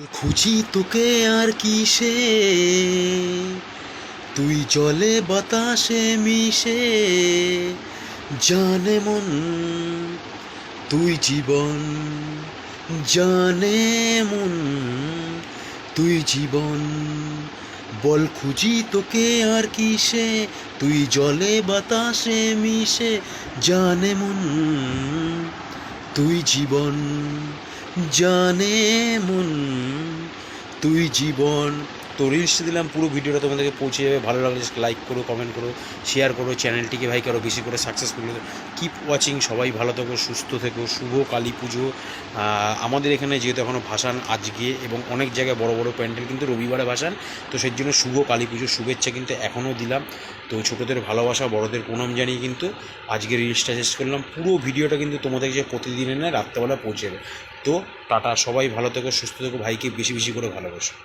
খুঁজি তোকে আর কিসে, তুই জলে বাতাসে মিশে, জানে মন তুই জীবন, জানে মন তুই জীবন। বল খুঁজি তোকে আর কিসে, তুই জলে বাতাসে মিশে, জানে মন তুই জীবন, জানে মন তুই জীবন। তো রিলস দিলাম, পুরো ভিডিওটা তোমাদেরকে পৌঁছে যাবে। ভালো লাগলে লাইক করো, কমেন্ট করো, শেয়ার করো, চ্যানেলটিকে ভাইকে আরও বেশি করে সাকসেসফুল কিপ ওয়াচিং। সবাই ভালো থেকো, সুস্থ থেকো। শুভ কালী পুজো। আমাদের এখানে যেহেতু এখনও ভাসান আজকে, এবং অনেক জায়গায় বড় বড় প্যান্ডেল কিন্তু রবিবারে ভাসান, তো সেই জন্য শুভ কালী পুজোর শুভেচ্ছা কিন্তু এখনও দিলাম। তো ছোটোদের ভালোবাসা, বড়দের প্রণাম জানিয়ে কিন্তু আজকে রিলসটা শেষ করলাম। পুরো ভিডিওটা কিন্তু তোমাদের যে প্রতিদিনের না রাত্রেবেলা পৌঁছে যাবে। তো টাটা, সবাই ভালো থেকো, সুস্থ থেকো, ভাইকে বেশি বেশি করে ভালোবাসো।